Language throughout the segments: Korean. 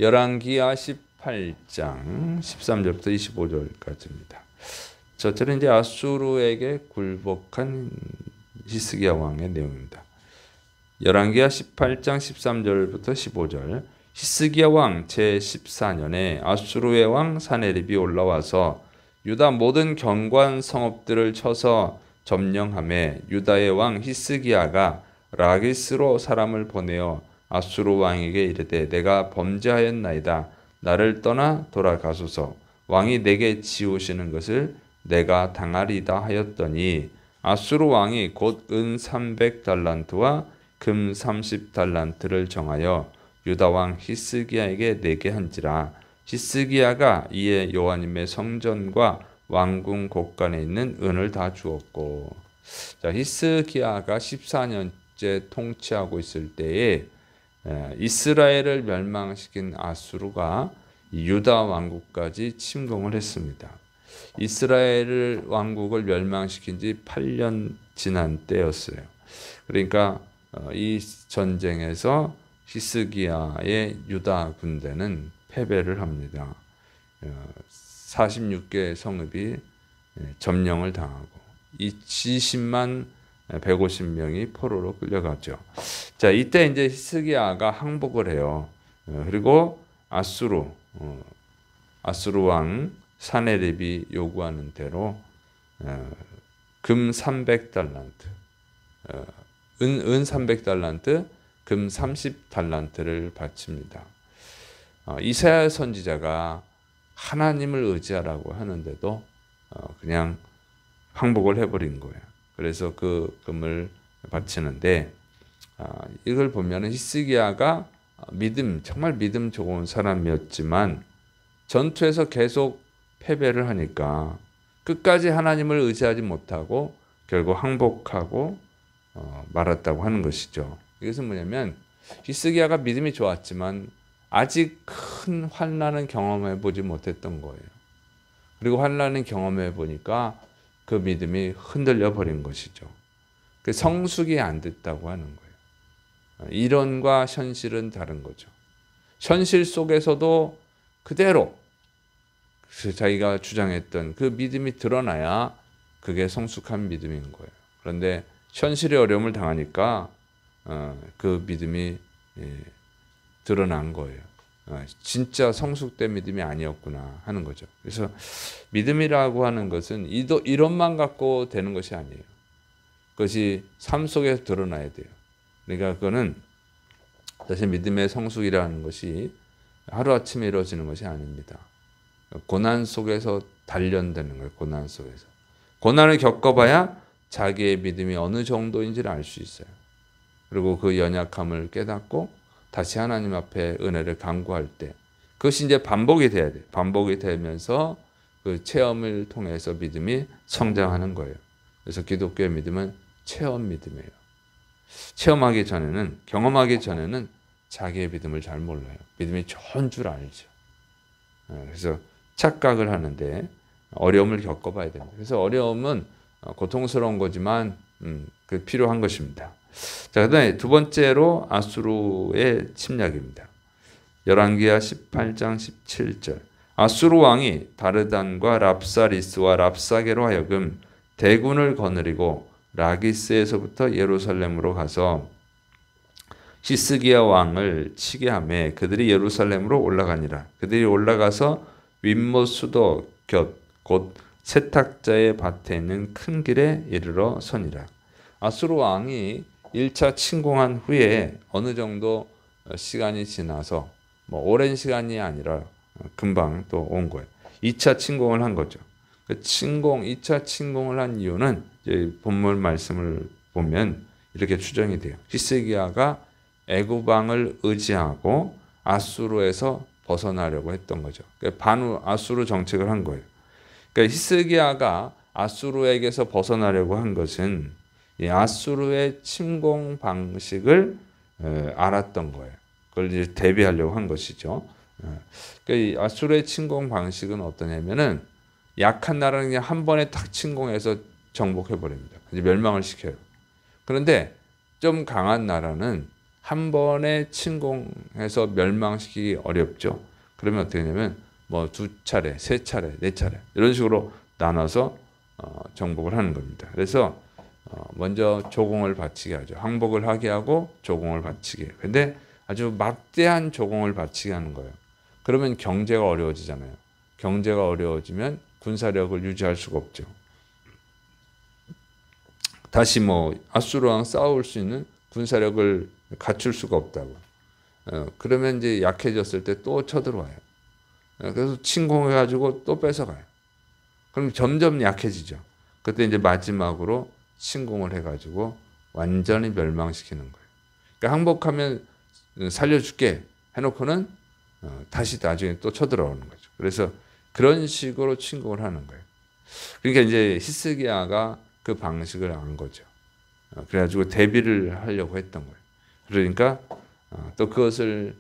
열왕기하 18장 13절부터 25절까지입니다. 저절은 이제 아수르에게 굴복한 히스기야 왕의 내용입니다. 열왕기하 18장 13절부터 15절. 히스기야 왕 제14년에 아수르의 왕 사네립이 올라와서 유다 모든 견고한 성읍들을 쳐서 점령하며 유다의 왕 히스기야가 라기스로 사람을 보내어 아수르 왕에게 이르되 내가 범죄하였나이다. 나를 떠나 돌아가소서. 왕이 내게 지우시는 것을 내가 당하리다 하였더니 아수르 왕이 곧 은 300달란트와 금 30달란트를 정하여 유다 왕 히스기야에게 내게 한지라. 히스기야가 이에 여호와님의 성전과 왕궁 곳간에 있는 은을 다 주었고. 자, 히스기야가 14년째 통치하고 있을 때에 이스라엘을 멸망시킨 아수르가 유다 왕국까지 침공을 했습니다. 이스라엘 왕국을 멸망시킨 지 8년 지난 때였어요. 그러니까 이 전쟁에서 히스기야의 유다 군대는 패배를 합니다. 46개 성읍이 점령을 당하고 이 20만 150명이 포로로 끌려가죠. 자, 이때 이제 히스기야가 항복을 해요. 그리고 아수르 왕 사네립이 요구하는 대로 금 300달란트, 은 300달란트, 금 30달란트를 바칩니다. 이사야 선지자가 하나님을 의지하라고 하는데도 그냥 항복을 해버린 거예요. 그래서 그 금을 바치는데 이걸 보면 히스기야가 정말 믿음 좋은 사람이었지만 전투에서 계속 패배를 하니까 끝까지 하나님을 의지하지 못하고 결국 항복하고 말았다고 하는 것이죠. 이것은 뭐냐면 히스기야가 믿음이 좋았지만 아직 큰 환난은 경험해 보지 못했던 거예요. 그리고 환난을 경험해 보니까 그 믿음이 흔들려 버린 것이죠. 그 성숙이 안 됐다고 하는 거예요. 이론과 현실은 다른 거죠. 현실 속에서도 그대로 자기가 주장했던 그 믿음이 드러나야 그게 성숙한 믿음인 거예요. 그런데 현실의 어려움을 당하니까 그 믿음이 드러난 거예요. 진짜 성숙된 믿음이 아니었구나 하는 거죠. 그래서 믿음이라고 하는 것은 이론만 갖고 되는 것이 아니에요. 그것이 삶 속에서 드러나야 돼요. 그러니까 그거는 사실 믿음의 성숙이라는 것이 하루아침에 이루어지는 것이 아닙니다. 고난 속에서 단련되는 거예요. 고난 속에서. 고난을 겪어봐야 자기의 믿음이 어느 정도인지를 알 수 있어요. 그리고 그 연약함을 깨닫고 다시 하나님 앞에 은혜를 간구할 때 그것이 이제 반복이 돼야 돼요. 반복이 되면서 그 체험을 통해서 믿음이 성장하는 거예요. 그래서 기독교의 믿음은 체험 믿음이에요. 체험하기 전에는, 경험하기 전에는 자기의 믿음을 잘 몰라요. 믿음이 좋은 줄 알죠. 그래서 착각을 하는데 어려움을 겪어봐야 됩니다. 그래서 어려움은 고통스러운 거지만 그 필요한 것입니다. 자, 그다음에 두 번째로 아수르의 침략입니다. 열왕기하 18장 17절. 아수르 왕이 다르단과 랍사리스와 랍사게로 하여금 대군을 거느리고 라기스에서부터 예루살렘으로 가서 히스기야 왕을 치게 하매 그들이 예루살렘으로 올라가니라. 그들이 올라가서 윗못 수도 곁 세탁자의 밭에 있는 큰 길에 이르러 서니라. 아수르 왕이 1차 침공한 후에 어느 정도 시간이 지나서 오랜 시간이 아니라 금방 또 온 거예요. 2차 침공을 한 거죠. 그 2차 침공을 한 이유는 이제 본문 말씀을 보면 이렇게 추정이 돼요. 히스기야가 애굽 왕을 의지하고 아수르에서 벗어나려고 했던 거죠. 반후 아수르 정책을 한 거예요. 그러니까 히스기야가 아수르에게서 벗어나려고 한 것은 이 아수르의 침공 방식을 알았던 거예요. 그걸 이제 대비하려고 한 것이죠. 그러니까 이 아수르의 침공 방식은 어떠냐면은 약한 나라는 그냥 한 번에 탁 침공해서 정복해 버립니다. 이제 멸망을 시켜요. 그런데 좀 강한 나라는 한 번에 침공해서 멸망시키기 어렵죠. 그러면 어떻게 되냐면 뭐 2차례, 3차례, 4차례 이런 식으로 나눠서 정복을 하는 겁니다. 그래서 먼저 조공을 바치게 하죠. 항복을 하게 하고 조공을 바치게. 근데 아주 막대한 조공을 바치게 하는 거예요. 그러면 경제가 어려워지잖아요. 경제가 어려워지면 군사력을 유지할 수가 없죠. 다시 뭐 아수르랑 싸울 수 있는 군사력을 갖출 수가 없다고. 그러면 이제 약해졌을 때 또 쳐들어와요. 그래서 침공해가지고 또 뺏어가요. 그럼 점점 약해지죠. 그때 이제 마지막으로 침공을 해가지고 완전히 멸망시키는 거예요. 그러니까 항복하면 살려줄게 해놓고는 다시 나중에 또 쳐들어오는 거죠. 그래서 그런 식으로 침공을 하는 거예요. 그러니까 이제 히스기야가 그 방식을 안 거죠. 그래가지고 대비를 하려고 했던 거예요. 그러니까 또 그것을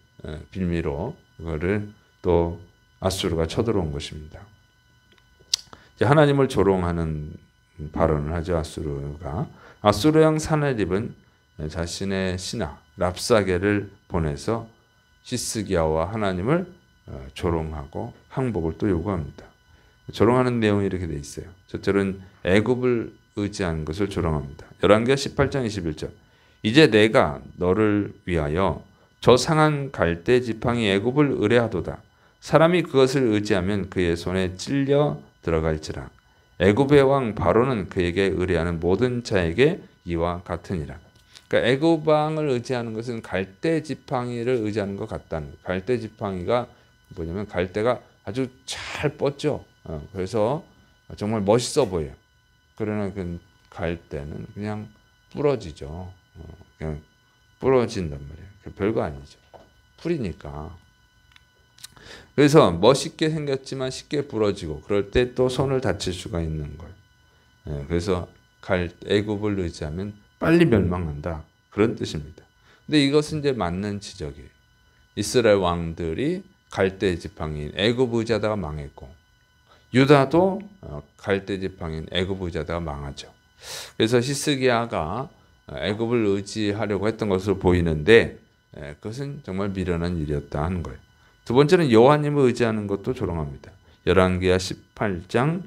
빌미로 그거를 또 아수르가 쳐들어온 것입니다. 하나님을 조롱하는 발언을 하죠. 아수르가. 아수르 왕 사네립은 자신의 신하 랍사게를 보내서 히스기야와 하나님을 조롱하고 항복을 또 요구합니다. 조롱하는 내용이 이렇게 돼 있어요. 첫째는 애굽을 의지한 것을 조롱합니다. 열왕기하 18장 21절. 이제 내가 너를 위하여 저 상한 갈대 지팡이 애굽을 의뢰하도다. 사람이 그것을 의지하면 그의 손에 찔려 들어갈지라. 애굽의 왕 바로는 그에게 의뢰하는 모든 자에게 이와 같으니라. 그러니까 애굽 왕을 의지하는 것은 갈대 지팡이를 의지하는 것 같다는 거예요. 갈대 지팡이가 뭐냐면 갈대가 아주 잘 뻗죠. 그래서 정말 멋있어 보여요. 그러나 그 갈대는 그냥 부러지죠. 그냥 부러진단 말이에요. 별거 아니죠. 풀이니까. 그래서 멋있게 생겼지만 쉽게 부러지고 그럴 때 또 손을 다칠 수가 있는 거예요. 그래서 애굽을 의지하면 빨리 멸망한다. 그런 뜻입니다. 근데 이것은 이제 맞는 지적이에요. 이스라엘 왕들이 갈대 지팡이인 애굽 의지하다가 망했고 유다도 갈대 지팡이인 애굽 의지하다가 망하죠. 그래서 히스기야가 애굽을 의지하려고 했던 것으로 보이는데 그것은 정말 미련한 일이었다 하는 거예요. 두 번째는 여호와님을 의지하는 것도 조롱합니다. 열왕기하 18장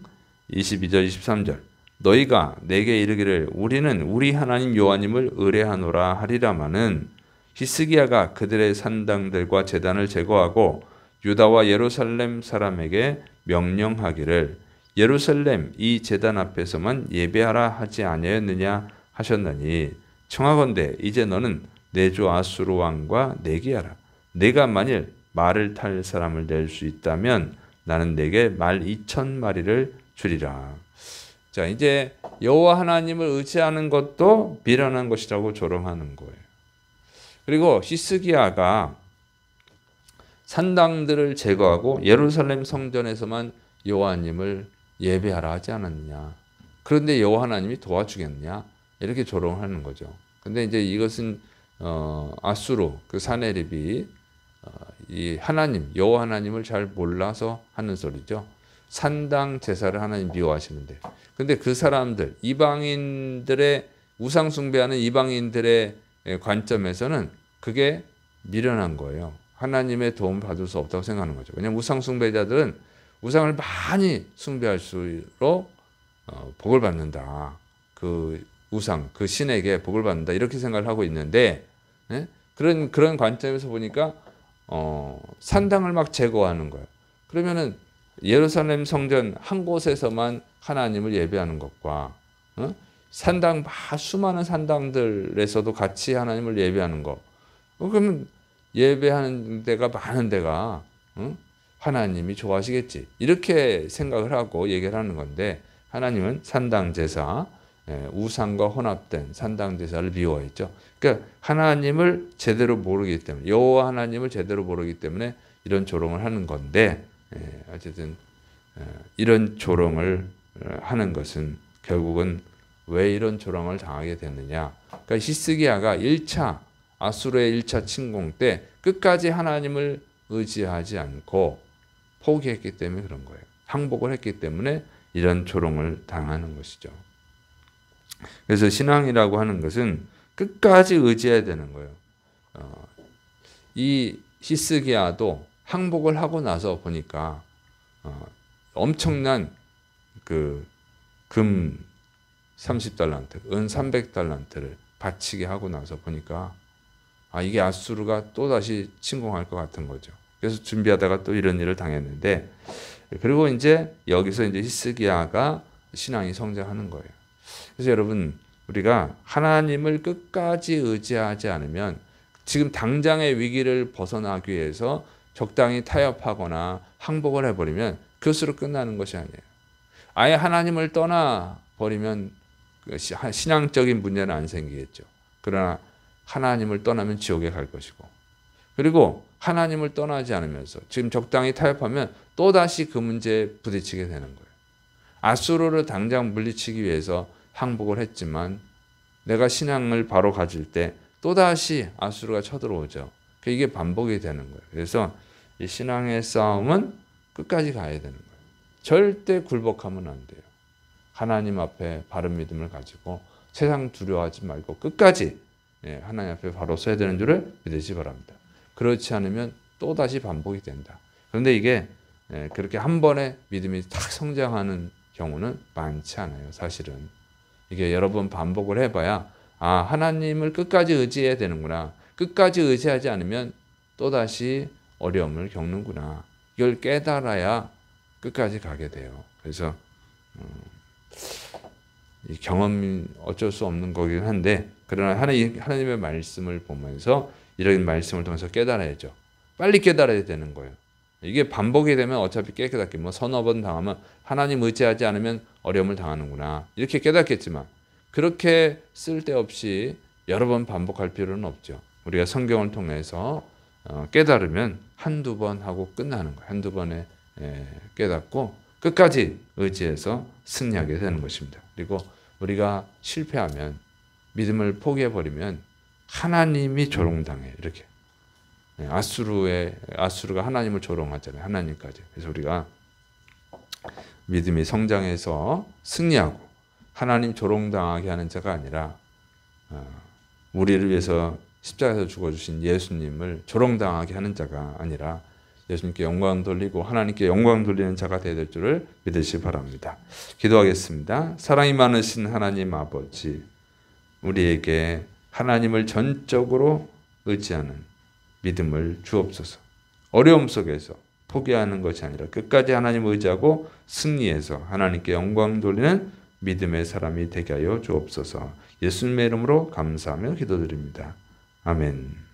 22절 23절. 너희가 내게 이르기를 우리는 우리 하나님 여호와님을 의뢰하노라 하리라마는 히스기야가 그들의 산당들과 제단을 제거하고 유다와 예루살렘 사람에게 명령하기를 예루살렘 이 제단 앞에서만 예배하라 하지 아니하였느냐 하셨나니 청하건대 이제 너는 내 주 아수르 왕과 내기하라. 내가 만일 말을 탈 사람을 낼 수 있다면 나는 내게 말 2,000마리를 주리라. 자, 이제 여호와 하나님을 의지하는 것도 미련한 것이라고 조롱하는 거예요. 그리고 히스기야가 산당들을 제거하고 예루살렘 성전에서만 여호와님을 예배하라 하지 않았느냐. 그런데 여호와 하나님이 도와주겠느냐. 이렇게 조롱하는 거죠. 근데 이제 이것은 아수르 그 사네립이 이 하나님 여호와 하나님을 잘 몰라서 하는 소리죠. 산당 제사를 하나님 미워하시는데, 근데 그 사람들 이방인들의 우상 숭배하는 이방인들의 관점에서는 그게 미련한 거예요. 하나님의 도움 받을 수 없다고 생각하는 거죠. 왜냐하면 우상 숭배자들은 우상을 많이 숭배할수록 복을 받는다. 그 우상, 그 신에게 복을 받는다. 이렇게 생각을 하고 있는데, 그런 관점에서 보니까 산당을 막 제거하는 거예요. 그러면은 예루살렘 성전 한 곳에서만 하나님을 예배하는 것과 산당 수많은 산당들에서도 같이 하나님을 예배하는 것, 그러면 예배하는 데가 많은 데가 하나님이 좋아하시겠지 이렇게 생각을 하고 얘기를 하는 건데, 하나님은 산당 제사, 우상과 혼합된 산당 제사를 미워했죠. 그러니까 하나님을 제대로 모르기 때문에, 여호와 하나님을 제대로 모르기 때문에 이런 조롱을 하는 건데, 어쨌든 이런 조롱을 하는 것은 결국은 왜 이런 조롱을 당하게 됐느냐. 그러니까 히스기야가 1차 아수르의 1차 침공 때 끝까지 하나님을 의지하지 않고 포기했기 때문에 그런 거예요. 항복을 했기 때문에 이런 조롱을 당하는 것이죠. 그래서 신앙이라고 하는 것은 끝까지 의지해야 되는 거예요. 이 히스기야도 항복을 하고 나서 보니까 엄청난 그 금 30달란트, 은 300달란트를 바치게 하고 나서 보니까 이게 아수르가 또다시 침공할 것 같은 거죠. 그래서 준비하다가 또 이런 일을 당했는데, 그리고 이제 여기서 이제 히스기야가 신앙이 성장하는 거예요. 그래서 여러분, 우리가 하나님을 끝까지 의지하지 않으면 지금 당장의 위기를 벗어나기 위해서 적당히 타협하거나 항복을 해버리면 그것으로 끝나는 것이 아니에요. 아예 하나님을 떠나버리면 신앙적인 문제는 안 생기겠죠. 그러나 하나님을 떠나면 지옥에 갈 것이고, 그리고 하나님을 떠나지 않으면서 지금 적당히 타협하면 또다시 그 문제에 부딪히게 되는 거예요. 아수르를 당장 물리치기 위해서 항복을 했지만 내가 신앙을 바로 가질 때 또다시 아수르가 쳐들어오죠. 이게 반복이 되는 거예요. 그래서 이 신앙의 싸움은 끝까지 가야 되는 거예요. 절대 굴복하면 안 돼요. 하나님 앞에 바른 믿음을 가지고 세상 두려워하지 말고 끝까지 하나님 앞에 바로 서야 되는 줄을 믿으시기 바랍니다. 그렇지 않으면 또다시 반복이 된다. 그런데 이게 그렇게 한 번에 믿음이 탁 성장하는 경우는 많지 않아요. 사실은 이게 여러 번 반복을 해봐야 하나님을 끝까지 의지해야 되는구나. 끝까지 의지하지 않으면 또다시 어려움을 겪는구나. 이걸 깨달아야 끝까지 가게 돼요. 그래서 이 경험이 어쩔 수 없는 거긴 한데, 그러나 하나님의 말씀을 보면서 이런 말씀을 통해서 깨달아야죠. 빨리 깨달아야 되는 거예요. 이게 반복이 되면 어차피 깨닫게 서너 번 당하면 하나님 의지하지 않으면 어려움을 당하는구나 이렇게 깨닫겠지만, 그렇게 쓸데없이 여러 번 반복할 필요는 없죠. 우리가 성경을 통해서 깨달으면 한두 번 하고 끝나는 거예요. 한두 번에 깨닫고 끝까지 의지해서 승리하게 되는 것입니다. 그리고 우리가 실패하면, 믿음을 포기해버리면 하나님이 조롱당해요. 이렇게 아수르가 하나님을 조롱하잖아요. 하나님까지. 그래서 우리가 믿음이 성장해서 승리하고 하나님 조롱당하게 하는 자가 아니라 우리를 위해서 십자가에서 죽어주신 예수님을 조롱당하게 하는 자가 아니라 예수님께 영광 돌리고 하나님께 영광 돌리는 자가 되어야 될 줄을 믿으시기 바랍니다. 기도하겠습니다. 사랑이 많으신 하나님 아버지, 우리에게 하나님을 전적으로 의지하는 믿음을 주옵소서. 어려움 속에서 포기하는 것이 아니라 끝까지 하나님을 의지하고 승리해서 하나님께 영광 돌리는 믿음의 사람이 되게 하여 주옵소서. 예수님의 이름으로 감사하며 기도드립니다. 아멘.